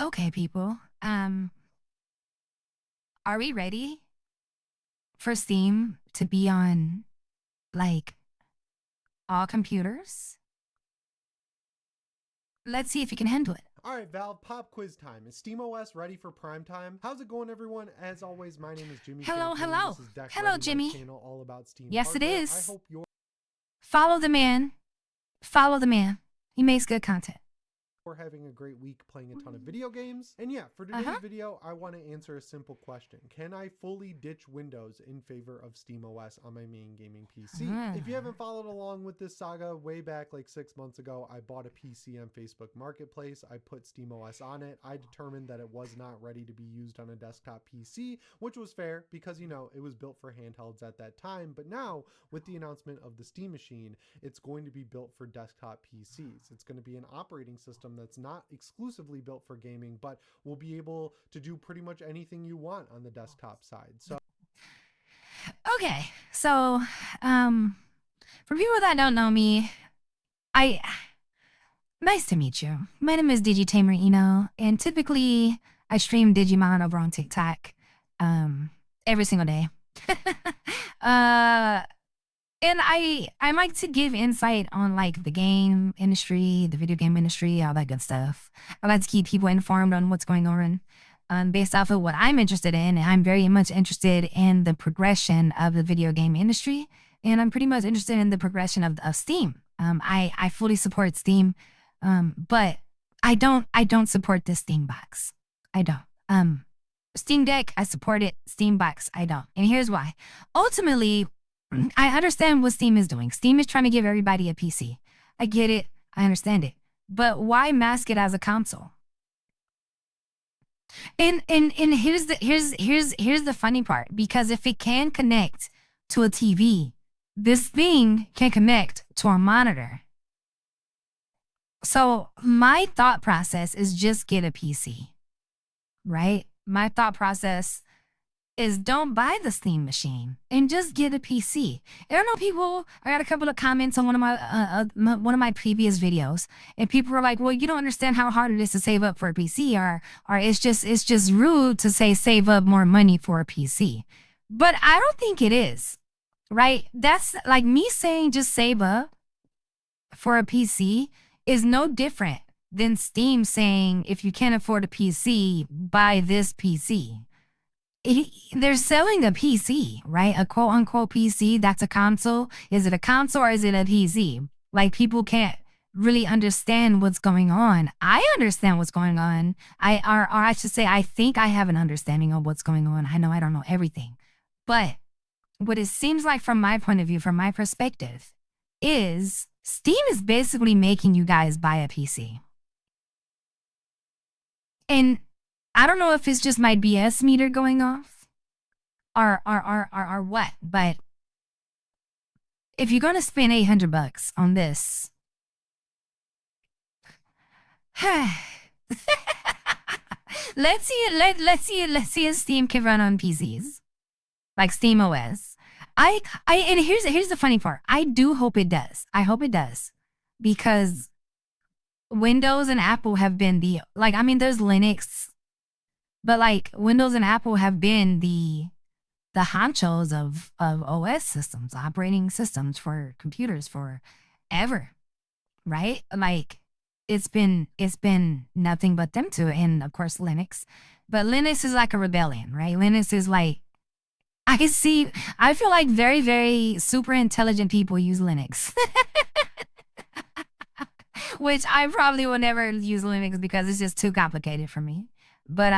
Okay, people. Are we ready for Steam to be on like all computers? Let's see if you can handle it. All right, Valve, pop quiz time. Is SteamOS ready for prime time? How's it going, everyone? As always, my name is Jimmy Hello, Champion. hello. This is Deck Hello, Ready, my Jimmy. channel all about Steam Yes, it hardware. I is. hope you're Follow the man. Follow the man. He makes good content. having a great week playing a ton of video games. And yeah, for Uh huh. today's video, I want to answer a simple question. Can I fully ditch Windows in favor of SteamOS on my main gaming PC? If you haven't followed along with this saga, way back like 6 months ago, I bought a PC on Facebook Marketplace. I put SteamOS on it. I determined that it was not ready to be used on a desktop PC, which was fair because, you know, it was built for handhelds at that time. But now, with the announcement of the Steam Machine, it's going to be built for desktop PCs. It's going to be an operating system that's not exclusively built for gaming, but will be able to do pretty much anything you want on the desktop side. So Okay, so um, for people that don't know me, I nice to meet you. My name is Digitamer Eno, and typically I stream Digimon over on TikTok, every single day. uh, and I like to give insight on like the game industry, the video game industry, all that good stuff. I like to keep people informed on what's going on, based off of what I'm interested in. I'm very much interested in the progression of the video game industry, and I'm pretty much interested in the progression of Steam. I fully support Steam, but I don't support this Steam box. I don't. Steam Deck, I support it. Steam box, I don't. And here's why. Ultimately, I understand what Steam is doing. Steam is trying to give everybody a PC. I get it. I understand it. But why mask it as a console? And here's the funny part, because if it can connect to a TV, this thing can connect to a monitor. So my thought process is just get a PC, right? My thought process is don't buy the Steam machine and just get a PC. And I know people. I got a couple of comments on one of my previous videos, and people were like, "Well, you don't understand how hard it is to save up for a PC, or it's just rude to say save up more money for a PC." But I don't think it is, right? That's like me saying just save up for a PC is no different than Steam saying if you can't afford a PC, buy this PC. They're selling a PC, right? A quote unquote PC. That's a console. Is it a console or is it a PC? Like people can't really understand what's going on. I understand what's going on. Or I should say, I think I have an understanding of what's going on. I know I don't know everything, but what it seems like from my point of view, from my perspective, is Steam is basically making you guys buy a PC. And I don't know if it's just my BS meter going off or what, but if you're gonna spend $800 on this, let's see it. Let's see if Steam can run on PCs like Steam OS. And here's the funny part. I do hope it does. I hope it does, because Windows and Apple have been I mean, there's Linux, but like Windows and Apple have been the honchos of OS systems, operating systems for computers forever, right? Like it's been nothing but them two, and of course Linux. But Linux is like a rebellion, right? Linux is like I feel like very super intelligent people use Linux, which I probably will never use Linux because it's just too complicated for me. But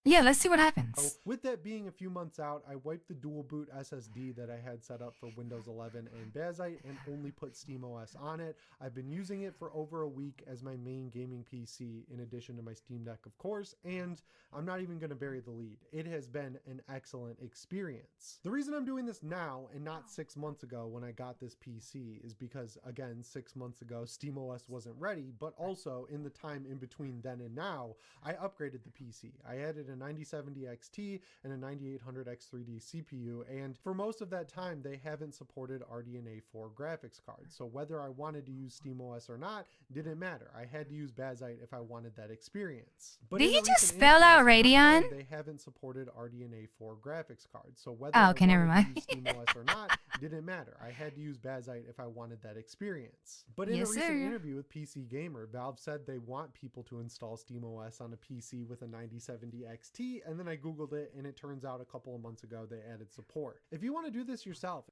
yeah, let's see what happens. with that being a few months out, I wiped the dual boot SSD that I had set up for Windows 11 and Bazite and only put SteamOS on it. I've been using it for over a week as my main gaming PC in addition to my Steam Deck, of course, and I'm not even going to bury the lead. It has been an excellent experience. The reason I'm doing this now and not 6 months ago when I got this PC is because, again, 6 months ago, SteamOS wasn't ready, but also in the time in between then and now, I upgraded the PC. I added a 9070 XT and a 9800 X3D CPU, and for most of that time they haven't supported RDNA 4 graphics cards. So whether I wanted to use SteamOS or not didn't matter. I had to use Bazzite if I wanted that experience. But did you just spell out Radeon? They haven't supported RDNA 4 graphics cards. So whether oh, okay, never mind. to use SteamOS or not didn't matter. I had to use Bazzite if I wanted that experience. But in a recent interview with PC Gamer, Valve said they want people to install SteamOS on a PC with a 9070 XT, and then I googled it and it turns out a couple of months ago they added support. If you want to do this yourself.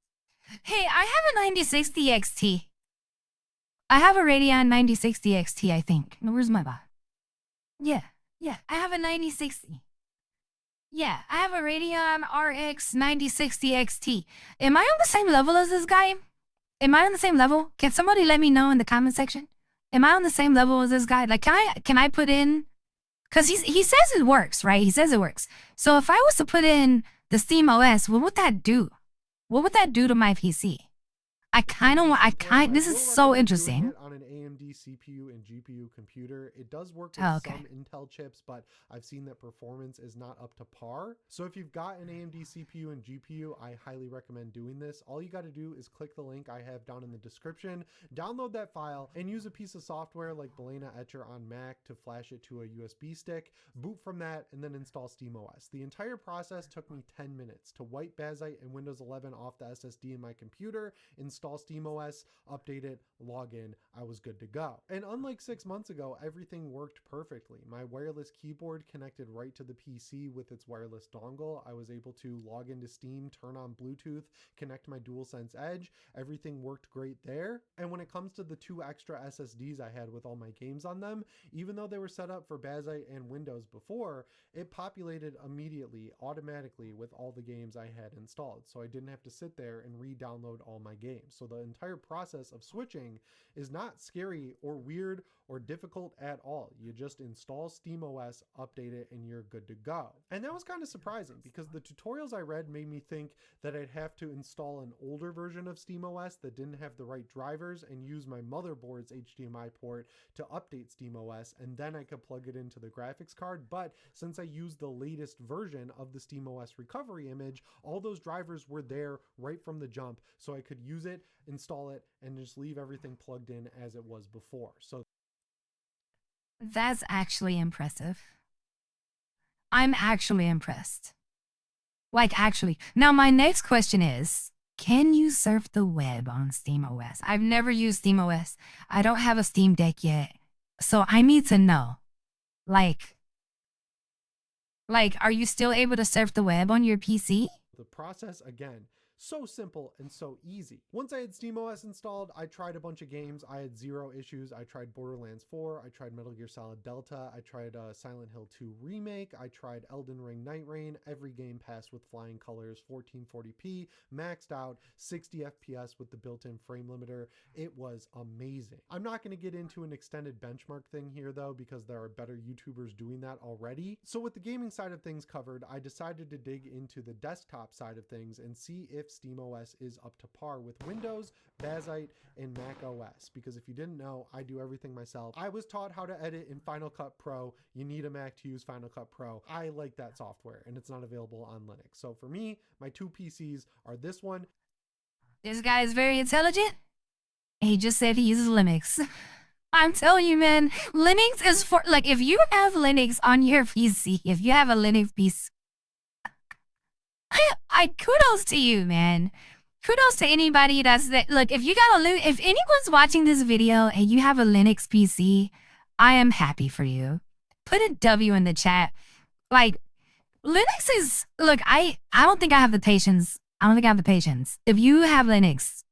Hey, I have a 9060 XT. I have a Radeon 9060 XT, I think. Where's my bot? Yeah, I have a 9060. Yeah, I have a Radeon RX 9060 XT. Am I on the same level as this guy? Am I on the same level? Can somebody let me know in the comment section? Am I on the same level as this guy? Like, can I put in? Cause he says it works, right? He says it works. So if I was to put in the SteamOS, what would that do? What would that do to my PC? This is so interesting. On an AMD CPU and GPU computer, it does work with some Intel chips, but I've seen that performance is not up to par. So if you've got an AMD CPU and GPU, I highly recommend doing this. All you got to do is click the link I have down in the description, download that file, and use a piece of software like Balena Etcher on Mac to flash it to a USB stick, boot from that, and then install SteamOS. The entire process took me 10 minutes to wipe Bazzite and Windows 11 off the SSD in my computer, install SteamOS, update it, log in, I was good to go. And unlike 6 months ago, everything worked perfectly. My wireless keyboard connected right to the PC with its wireless dongle. I was able to log into Steam, turn on Bluetooth, connect my DualSense Edge. Everything worked great there. And when it comes to the 2 extra SSDs I had with all my games on them, even though they were set up for Bazzite and Windows before, it populated immediately, automatically with all the games I had installed. So I didn't have to sit there and re-download all my games. So the entire process of switching is not scary or weird or difficult at all. You just install SteamOS, update it, and you're good to go. And that was kind of surprising because the tutorials I read made me think that I'd have to install an older version of SteamOS that didn't have the right drivers and use my motherboard's HDMI port to update SteamOS, and then I could plug it into the graphics card. But since I used the latest version of the SteamOS recovery image, all those drivers were there right from the jump, so I could use it, install it, and just leave everything plugged in as it was before. So that's actually impressive. I'm actually impressed. Like, actually. Now, my next question is, can you surf the web on SteamOS? I've never used SteamOS. I don't have a Steam Deck yet. So I need to know. Like, are you still able to surf the web on your PC? The process, again, so simple and so easy. Once I had SteamOS installed, I tried a bunch of games. I had 0 issues. I tried Borderlands 4. I tried Metal Gear Solid Delta. I tried Silent Hill 2 Remake. I tried Elden Ring Night Rain. Every game passed with flying colors, 1440p, maxed out, 60 FPS with the built-in frame limiter. It was amazing. I'm not going to get into an extended benchmark thing here though, because there are better YouTubers doing that already. So with the gaming side of things covered, I decided to dig into the desktop side of things and see if SteamOS is up to par with Windows, Bazzite, and Mac OS. Because if you didn't know, I do everything myself. I was taught how to edit in Final Cut Pro. You need a Mac to use Final Cut Pro. I like that software, and it's not available on Linux. So for me, my 2 PCs are this one. This guy is very intelligent. He just said he uses Linux. I'm telling you, man, Linux is for, like, if you have Linux on your PC, if you have a Linux PC, I kudos to you, man. Kudos to anybody that's that. Look, if you got if anyone's watching this video and you have a Linux PC, I am happy for you. Put a W in the chat. Like, Linux is, look, I don't think I have the patience. I don't think I have the patience. If you have Linux,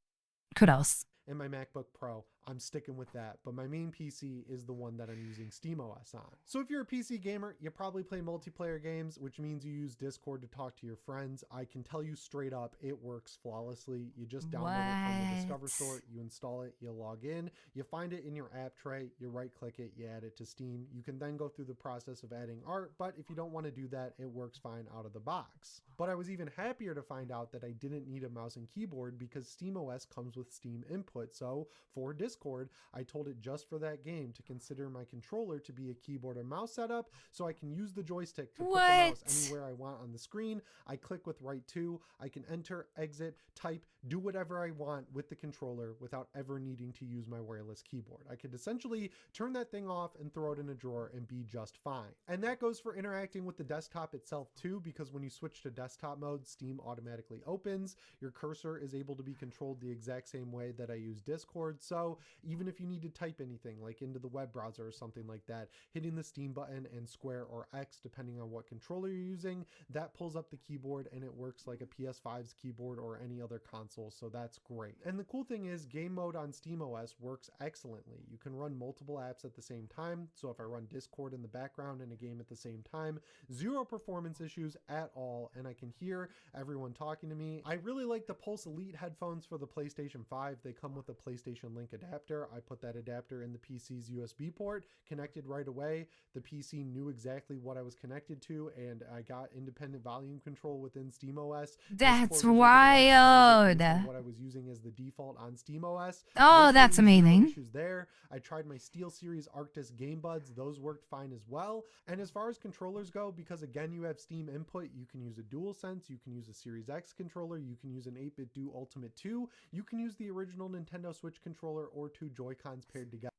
kudos. And my MacBook Pro, I'm sticking with that, but my main PC is the one that I'm using SteamOS on. So if you're a PC gamer, you probably play multiplayer games, which means you use Discord to talk to your friends. I can tell you straight up, it works flawlessly. You just download it from the Discover store, you install it, you log in, you find it in your app tray, you right click it, you add it to Steam. You can then go through the process of adding art, but if you don't want to do that, it works fine out of the box. But I was even happier to find out that I didn't need a mouse and keyboard because SteamOS comes with Steam input. So for Discord, Discord, I told it just for that game to consider my controller to be a keyboard and mouse setup so I can use the joystick to put the mouse anywhere I want on the screen. I click with right 2. I can enter, exit, type, do whatever I want with the controller without ever needing to use my wireless keyboard. I could essentially turn that thing off and throw it in a drawer and be just fine. And that goes for interacting with the desktop itself too, because when you switch to desktop mode, Steam automatically opens. Your cursor is able to be controlled the exact same way that I use Discord. So even if you need to type anything like into the web browser or something like that, hitting the Steam button and square or X, depending on what controller you're using, that pulls up the keyboard and it works like a PS5's keyboard or any other console. So that's great. And the cool thing is game mode on SteamOS works excellently. You can run multiple apps at the same time. So if I run Discord in the background in a game at the same time, zero performance issues at all. And I can hear everyone talking to me. I really like the Pulse Elite headphones for the PlayStation 5. They come with a PlayStation Link adapter. I put that adapter in the PC's USB port, connected right away. The PC knew exactly what I was connected to, and I got independent volume control within SteamOS. That's wild. What I was using as the default on SteamOS. Oh, that's amazing. Issues there. I tried my SteelSeries Arctis Game Buds. Those worked fine as well. And as far as controllers go, because again, you have Steam input, you can use a DualSense, you can use a Series X controller, you can use an 8BitDo Ultimate 2, you can use the original Nintendo Switch controller or 2 Joy-Cons paired together.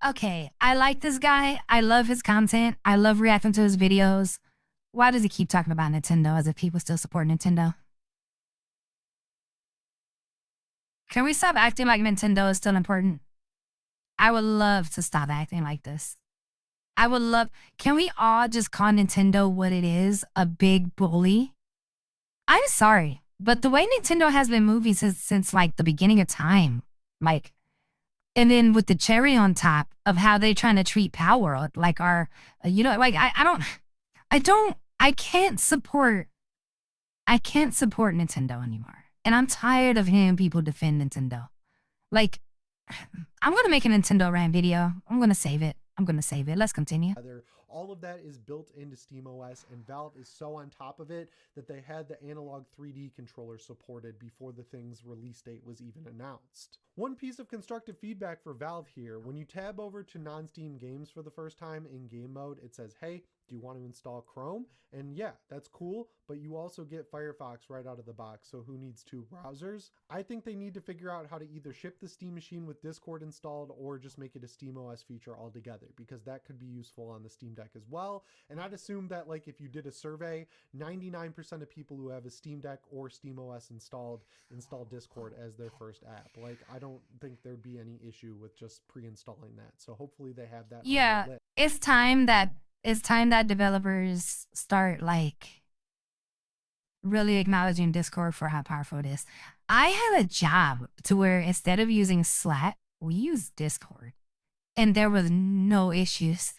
Okay, I like this guy. I love his content. I love reacting to his videos. Why does he keep talking about Nintendo as if people still support Nintendo? Can we stop acting like Nintendo is still important? I would love to stop acting like this. Can we all just call Nintendo what it is, a big bully? I'm sorry, but the way Nintendo has been moving since like the beginning of time, like, and then with the cherry on top of how they're trying to treat Power, like our, I can't support Nintendo anymore. And I'm tired of hearing people defend Nintendo. Like, I'm going to make a Nintendo rant video. I'm going to save it. Let's continue. All of that is built into SteamOS, and Valve is so on top of it that they had the analog 3D controller supported before the thing's release date was even announced. One piece of constructive feedback for Valve here, when you tab over to non-Steam games for the first time in game mode, it says, hey, do you want to install Chrome? And yeah, that's cool, but you also get Firefox right out of the box, so who needs 2 browsers? I think they need to figure out how to either ship the Steam machine with Discord installed or just make it a SteamOS feature altogether, because that could be useful on the Steam Deck as well. And I'd assume that like if you did a survey, 99% of people who have a Steam Deck or SteamOS installed install Discord as their first app. Like, I don't think there'd be any issue with just pre-installing that. So hopefully they have that. Yeah, it's time that developers start like really acknowledging Discord for how powerful it is. I had a job to where instead of using Slack, we used Discord. And there were no issues.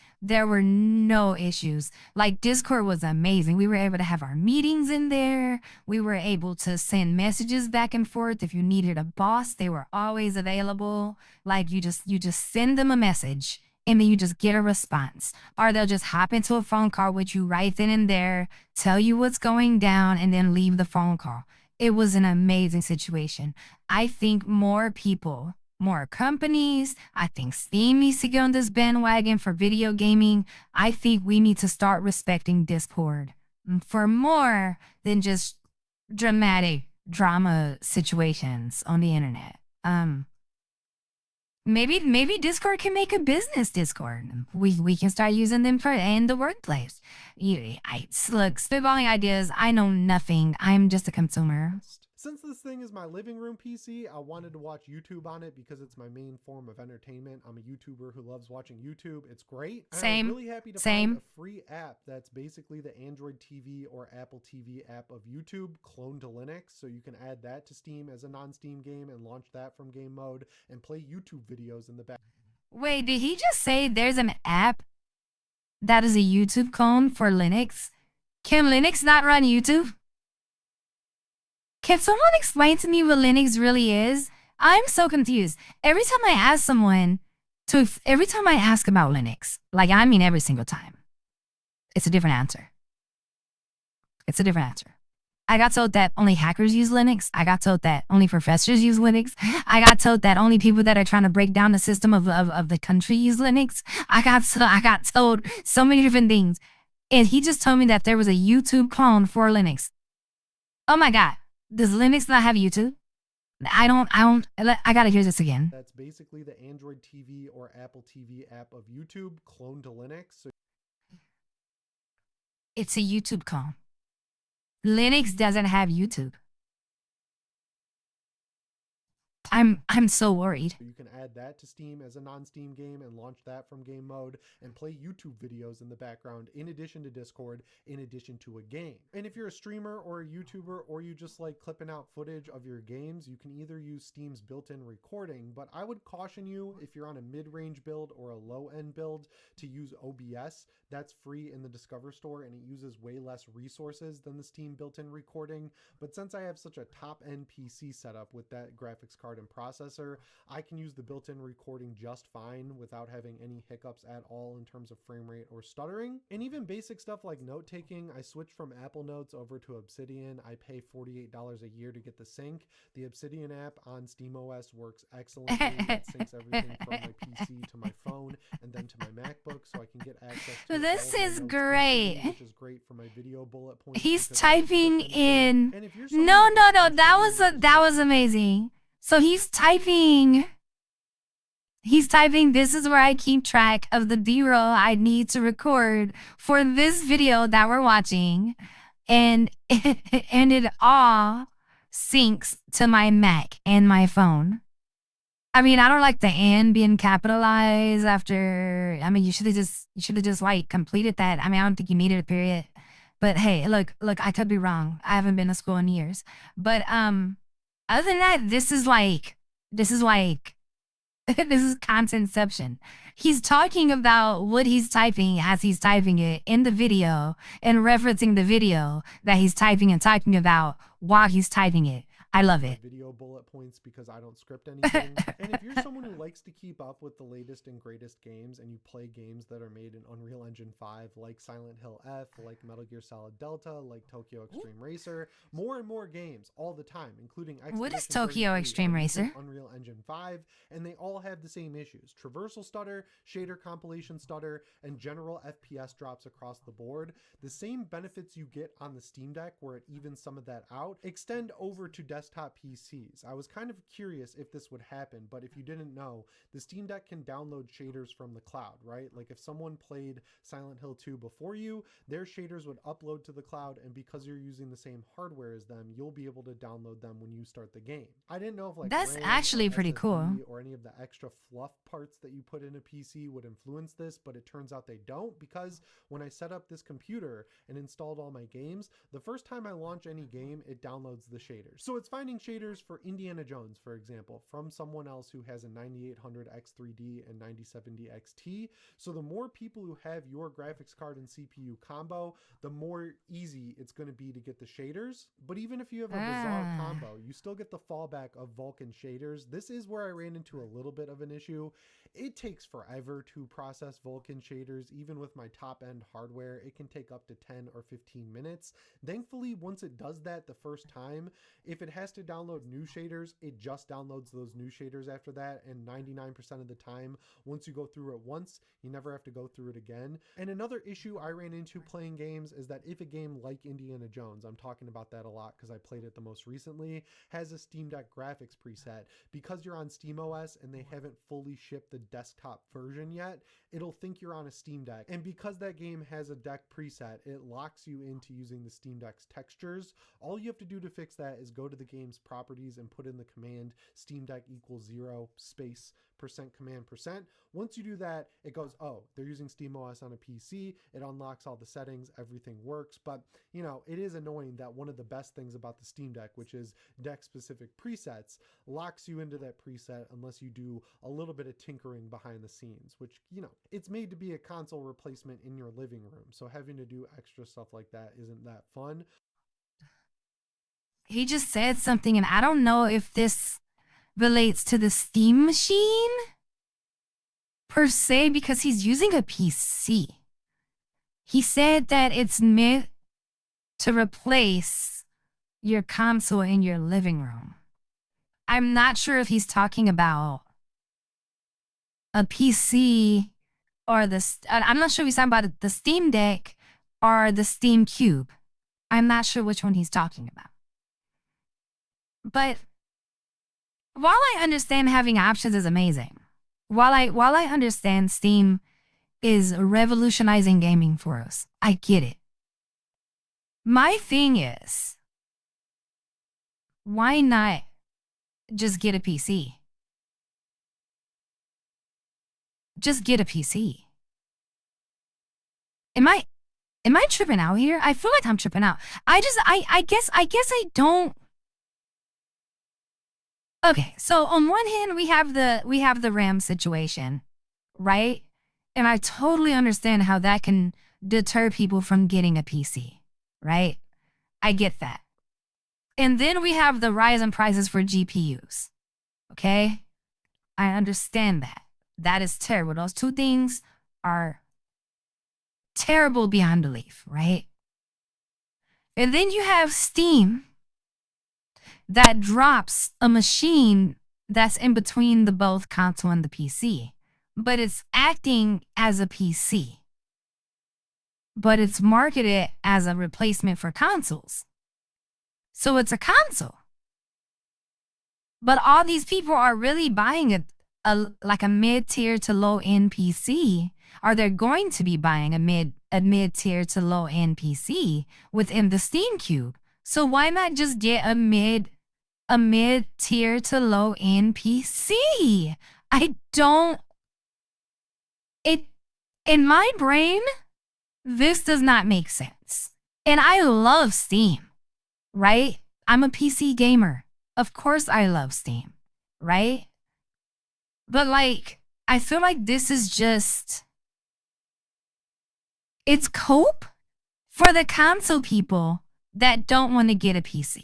Like, Discord was amazing. We were able to have our meetings in there. We were able to send messages back and forth. If you needed a boss, they were always available. Like, you just send them a message and then you just get a response. Or they'll just hop into a phone call with you right then and there, tell you what's going down, and then leave the phone call. It was an amazing situation. I think more people, more companies, I think Steam needs to get on this bandwagon for video gaming. I think we need to start respecting Discord for more than just drama situations on the internet. Maybe Discord can make a business Discord. We can start using them in the workplace. Look, spitballing ideas, I know nothing. I'm just a consumer. Since this thing is my living room PC, I wanted to watch YouTube on it because it's my main form of entertainment. I'm a YouTuber who loves watching YouTube. It's great. Same. I'm really happy to find a free app that's basically the Android TV or Apple TV app of YouTube cloned to Linux. So you can add that to Steam as a non-Steam game and launch that from game mode and play YouTube videos in the back. Wait, did he just say there's an app that is a YouTube clone for Linux? Can Linux not run YouTube? Can someone explain to me what Linux really is? I'm so confused. Every time I ask about Linux, like I mean every single time, it's a different answer. I got told that only hackers use Linux. I got told that only professors use Linux. I got told that only people that are trying to break down the system of the country use Linux. I got told so many different things. And he just told me that there was a YouTube clone for Linux. Oh my God. Does Linux not have YouTube? I gotta hear this again. That's basically the Android TV or Apple TV app of YouTube cloned to Linux. So It's a YouTube clone. Linux doesn't have YouTube. I'm so worried. you can add that to Steam as a non-Steam game and launch that from game mode and play YouTube videos in the background in addition to Discord, in addition to a game. And if you're a streamer or a YouTuber or you just like clipping out footage of your games, you can either use Steam's built-in recording, but I would caution you if you're on a mid-range build or a low-end build to use OBS. That's free in the Discover store and it uses way less resources than the Steam built-in recording. But since I have such a top-end PC setup with that graphics card and processor, I can use the built-in recording just fine without having any hiccups at all in terms of frame rate or stuttering. And even basic stuff like note-taking, I switched from Apple Notes over to Obsidian. I pay $48 a year to get the sync. The Obsidian app on SteamOS works excellently. It syncs everything from my PC to my phone and then to my MacBook, so I can get access to This all of my is notes great. instantly, which is great for my video bullet points. He's because I can typing click anything. in. And if you're someone No, who no, no. constantly That was amazing. So he's typing. This is where I keep track of the B-roll I need to record for this video that we're watching. And it all syncs to my Mac and my phone. I mean, I don't like the "and" being capitalized after. I mean, you should have just like completed that. I mean, I don't think you needed a period. But hey, look, I could be wrong. I haven't been to school in years. But other than that, this is like this is contentception. He's talking about what he's typing as he's typing it in the video and referencing the video that he's typing and talking about while he's typing it. I love it. Video bullet points because I don't script anything. And if you're someone who likes to keep up with the latest and greatest games and you play games that are made in Unreal Engine 5 like Silent Hill F, like Metal Gear Solid Delta, like Tokyo Extreme Racer, more and more games all the time, including What is Expedition Tokyo 33 Extreme are using Racer? Unreal Engine 5, and they all have the same issues: traversal stutter, shader compilation stutter, and general FPS drops across the board. The same benefits you get on the Steam Deck, where it evens some of that out, extend over to desktop PCs. I was kind of curious if this would happen, but if you didn't know, the Steam Deck can download shaders from the cloud, right? Like if someone played Silent Hill 2 before you, their shaders would upload to the cloud, and because you're using the same hardware as them, you'll be able to download them when you start the game. I didn't know if like That's RAM actually or pretty cool. SSD or any of the extra fluff parts that you put in a PC would influence this, but it turns out they don't, because when I set up this computer and installed all my games, the first time I launch any game, it downloads the shaders. So it's finding shaders for Indiana Jones, for example, from someone else who has a 9800 X3D and 9070 XT. So the more people who have your graphics card and CPU combo, the more easy it's going to be to get the shaders. But even if you have a bizarre combo, you still get the fallback of Vulkan shaders. This is where I ran into a little bit of an issue. It takes forever to process Vulkan shaders. Even with my top end hardware, it can take up to 10 or 15 minutes. Thankfully, once it does that the first time, if it has to download new shaders, it just downloads those new shaders after that. And 99% of the time, once you go through it once, you never have to go through it again. And another issue I ran into playing games is that if a game like Indiana Jones, I'm talking about that a lot because I played it the most recently, has a Steam Deck graphics preset, because you're on SteamOS and they haven't fully shipped the desktop version yet, it'll think you're on a Steam Deck. And because that game has a deck preset, it locks you into using the Steam Deck's textures. All you have to do to fix that is go to the game's properties and put in the command Steam Deck equals 0 space %command%. Once you do that, it goes, oh, they're using SteamOS on a PC. It unlocks all the settings, everything works. But you know, it is annoying that one of the best things about the Steam Deck, which is deck specific presets, locks you into that preset unless you do a little bit of tinkering behind the scenes, which, you know, it's made to be a console replacement in your living room. So having to do extra stuff like that isn't that fun. He just said something, and I don't know if this relates to the Steam machine per se, because he's using a PC. He said that it's meant to replace your console in your living room. I'm not sure if he's talking about a PC or I'm not sure if he's talking about the Steam Deck or the Steam Cube. I'm not sure which one he's talking about. But while I understand having options is amazing, while I understand Steam is revolutionizing gaming for us, I get it. My thing is, why not just get a PC? Just get a PC. Am I tripping out here? I feel like I'm tripping out. I guess I don't. Okay, so on one hand we have the RAM situation, right? And I totally understand how that can deter people from getting a PC, right? I get that. And then we have the rise in prices for GPUs. Okay? I understand that. That is terrible. Those two things are terrible beyond belief, right? And then you have Steam that drops a machine that's in between the both console and the PC, but it's acting as a PC. But it's marketed as a replacement for consoles. So it's a console. But all these people are really buying like a mid-tier to low-end PC, or they're going to be buying a mid-tier to low-end PC within the Steam Cube. So why not just get a mid-tier to low-end PC? In my brain, this does not make sense. And I love Steam, right? I'm a PC gamer. Of course I love Steam, right? But like, I feel like this is just, it's cope for the console people that don't want to get a PC.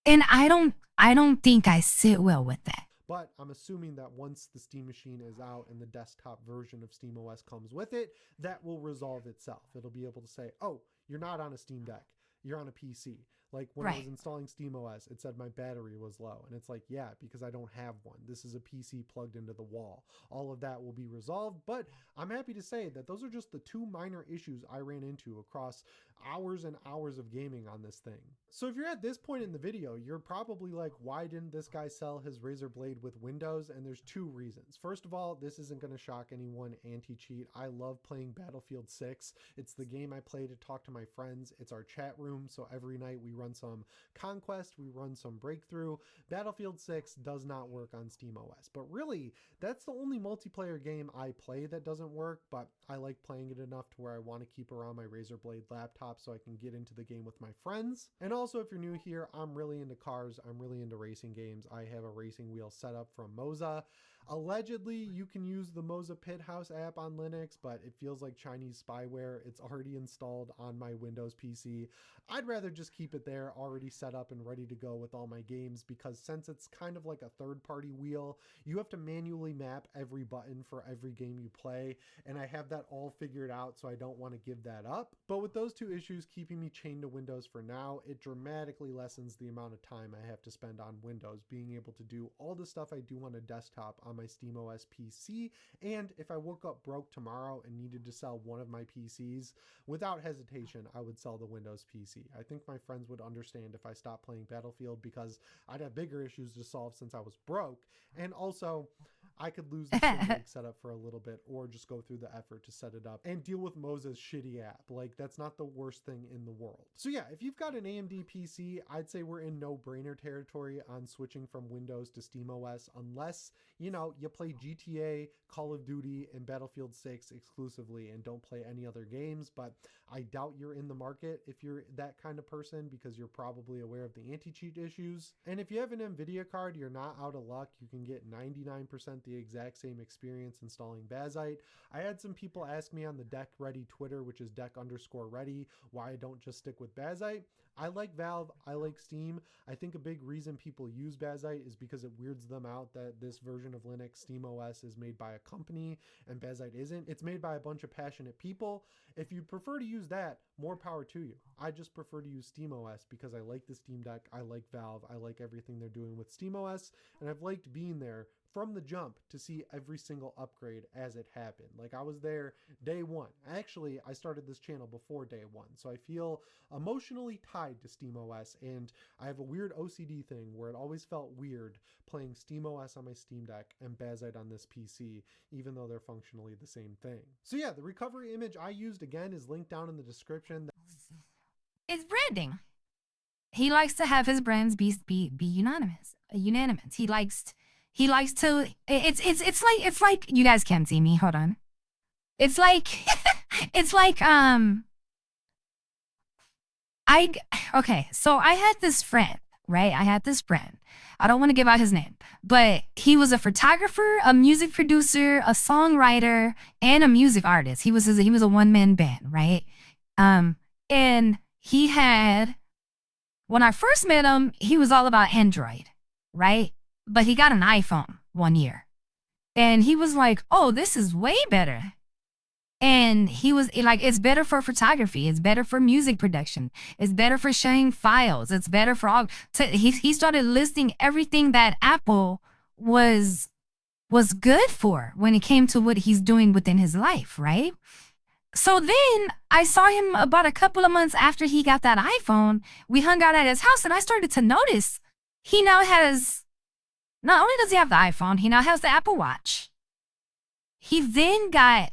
And I don't think I sit well with that. But I'm assuming that once the Steam Machine is out and the desktop version of SteamOS comes with it, that will resolve itself. It'll be able to say, oh, you're not on a Steam Deck, you're on a PC. Like when I was installing SteamOS, it said my battery was low. And it's like, yeah, because I don't have one. This is a PC plugged into the wall. All of that will be resolved. But I'm happy to say that those are just the two minor issues I ran into across hours and hours of gaming on this thing. So if you're at this point in the video, you're probably like, why didn't this guy sell his Razer Blade with Windows? And there's two reasons. First of all, this isn't going to shock anyone, anti-cheat. I love playing Battlefield 6. It's the game I play to talk to my friends. It's our chat room. So every night we run some Conquest, we run some Breakthrough. Battlefield 6 does not work on SteamOS, but really that's the only multiplayer game I play that doesn't work, but I like playing it enough to where I want to keep around my Razer Blade laptop so I can get into the game with my friends. And also, if you're new here, I'm really into cars. I'm really into racing games. I have a racing wheel set up from Moza. Allegedly, you can use the Moza Pit House app on Linux, but it feels like Chinese spyware. It's already installed on my Windows PC. I'd rather just keep it there, already set up and ready to go with all my games, because since it's kind of like a third-party wheel, you have to manually map every button for every game you play, and I have that all figured out, so I don't want to give that up. But with those two issues keeping me chained to Windows for now, it dramatically lessens the amount of time I have to spend on Windows, being able to do all the stuff I do on a desktop on my SteamOS PC. And if I woke up broke tomorrow and needed to sell one of my PCs, without hesitation, I would sell the Windows PC. I think my friends would understand if I stopped playing Battlefield, because I'd have bigger issues to solve since I was broke. And also, I could lose the Steam Link setup for a little bit, or just go through the effort to set it up and deal with Moza's shitty app. Like, that's not the worst thing in the world. So yeah, if you've got an AMD PC, I'd say we're in no-brainer territory on switching from Windows to SteamOS, unless, you know, you play GTA, Call of Duty, and Battlefield 6 exclusively and don't play any other games. But I doubt you're in the market if you're that kind of person, because you're probably aware of the anti-cheat issues. And if you have an NVIDIA card, you're not out of luck. You can get 99% the exact same experience installing Bazzite. I had some people ask me on the Deck Ready Twitter, which is deck_ready, why I don't just stick with Bazzite. I like Valve. I like Steam. I think a big reason people use Bazzite is because it weirds them out that this version of Linux, SteamOS, is made by a company and Bazzite isn't. It's made by a bunch of passionate people. If you prefer to use that, more power to you. I just prefer to use SteamOS because I like the Steam Deck. I like Valve. I like everything they're doing with SteamOS, and I've liked being there from the jump to see every single upgrade as it happened. Like, I was there day one. Actually, I started this channel before day one, so I feel emotionally tied to SteamOS, and I have a weird OCD thing where it always felt weird playing SteamOS on my Steam Deck and Bazzite on this PC, even though they're functionally the same thing. So yeah, the recovery image I used again is linked down in the description. It's branding. He likes to have his brands be unanimous. He likes to. It's like you guys can't see me. Hold on. It's like okay. So I had this friend, right? I don't want to give out his name, but he was a photographer, a music producer, a songwriter, and a music artist. He was a one-man band, right? And he had, when I first met him, he was all about Android, right? But he got an iPhone one year. And he was like, oh, this is way better. And he was like, it's better for photography. It's better for music production. It's better for sharing files. It's better for all. He started listing everything that Apple was good for when it came to what he's doing within his life, right? So then I saw him about a couple of months after he got that iPhone. We hung out at his house, and I started to notice he now has, not only does he have the iPhone, he now has the Apple Watch. He then got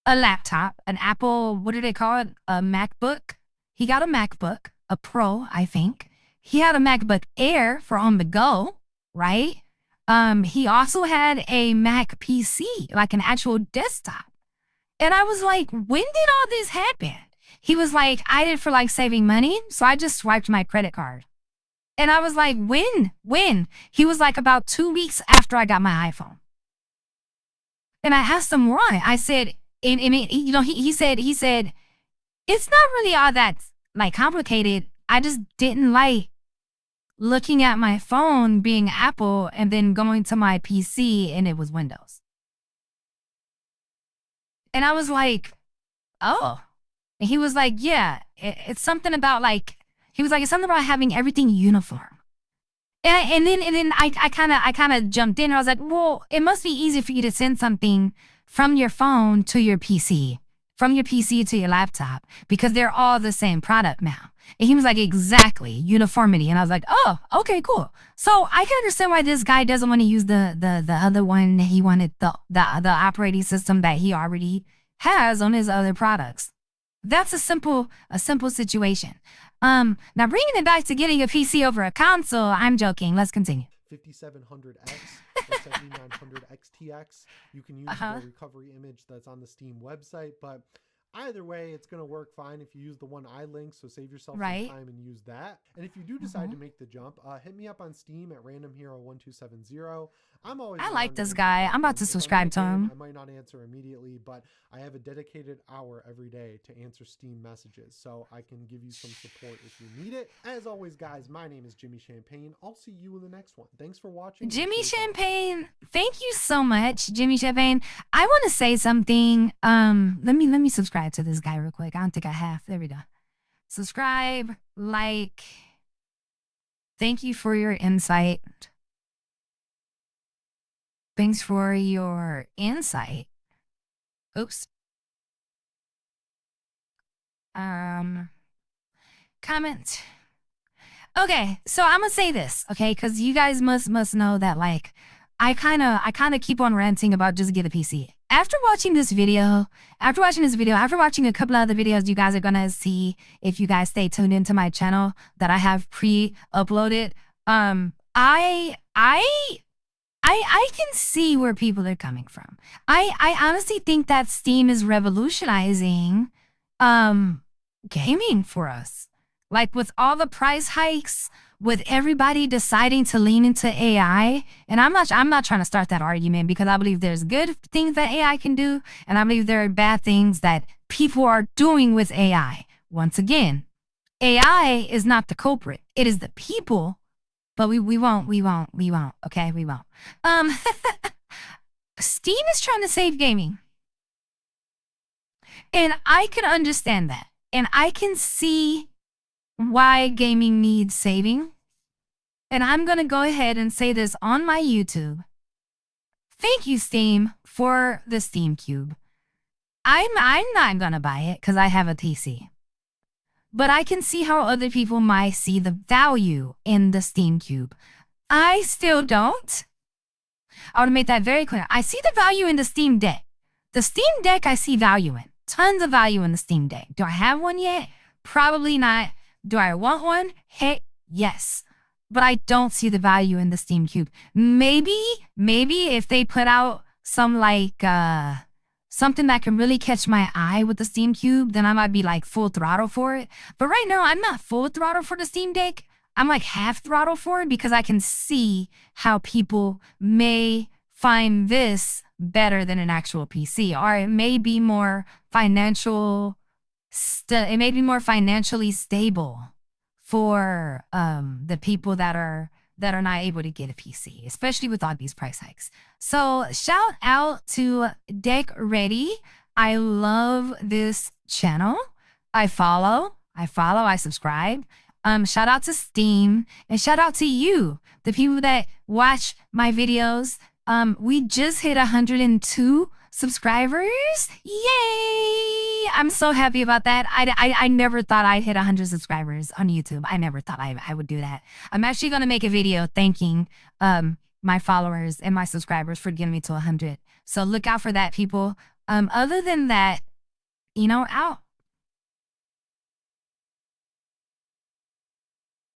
a laptop, an Apple, what do they call it? A MacBook. He got a MacBook, a Pro, I think. He had a MacBook Air for on the go, right? He also had a Mac PC, like an actual desktop. And I was like, when did all this happen? He was like, I did for like saving money, so I just swiped my credit card. And I was like, when? He was like, about 2 weeks after I got my iPhone. And I asked him why. I said, he said, it's not really all that like complicated. I just didn't like looking at my phone being Apple and then going to my PC and it was Windows. And I was like, oh. And he was like, yeah, it's something about like, he was like, it's something about having everything uniform. And then I kind of jumped in and I was like, well, it must be easy for you to send something from your phone to your PC, from your PC to your laptop, because they're all the same product now. And he was like, exactly, uniformity. And I was like, oh, okay, cool. So I can understand why this guy doesn't want to use the other one. He wanted the operating system that he already has on his other products. That's a simple situation. Now bringing it back to getting a PC over a console, I'm joking. Let's continue. 5700X or 7900 XTX. You can use the recovery image that's on the Steam website, but either way, it's going to work fine if you use the one I linked, so save yourself some time and use that. And if you do decide to make the jump, hit me up on Steam at randomhero1270. I like this guy. I'm about to subscribe to him. I might not answer immediately, but I have a dedicated hour every day to answer Steam messages, so I can give you some support if you need it. As always, guys, my name is Jimmy Champagne. I'll see you in the next one. Thanks for watching. Jimmy Champagne, thank you so much, Jimmy Champagne. I want to say something. Let me subscribe to this guy real quick. I don't think I have. There we go. Subscribe, like. Thank you for your insight. Thanks for your insight. Oops. Comment. Okay, so I'm gonna say this, okay, because you guys must know that like I kind of keep on ranting about just get a PC. After watching this video, after watching a couple of other videos you guys are gonna see if you guys stay tuned into my channel that I have pre-uploaded, I can see where people are coming from. I honestly think that Steam is revolutionizing gaming for us. Like with all the price hikes, with everybody deciding to lean into AI, and I'm not trying to start that argument because I believe there's good things that AI can do, and I believe there are bad things that people are doing with AI. Once again, AI is not the culprit. It is the people, but we won't, okay? We won't. Steam is trying to save gaming. And I can understand that. And I can see why gaming needs saving. And I'm going to go ahead and say this on my YouTube. Thank you, Steam, for the Steam Cube. I'm not going to buy it because I have a PC. But I can see how other people might see the value in the Steam Cube. I still don't. I want to make that very clear. I see the value in the Steam Deck. The Steam Deck I see value in. Tons of value in the Steam Deck. Do I have one yet? Probably not. Do I want one? Heck, yes. But I don't see the value in the Steam Cube. Maybe if they put out some like something that can really catch my eye with the Steam Cube, then I might be like full throttle for it. But right now, I'm not full throttle for the Steam Deck. I'm like half throttle for it because I can see how people may find this better than an actual PC, or it may be more financially stable for the people that are not able to get a PC, especially with all these price hikes. So shout out to Deck Ready. I love this channel. I subscribe. Shout out to Steam, and shout out to you, the people that watch my videos. We just hit 102 subscribers. Yay! I'm so happy about that. I never thought I'd hit 100 subscribers on YouTube. I never thought I would do that. I'm actually going to make a video thanking my followers and my subscribers for getting me to 100. So look out for that, people. Other than that, out.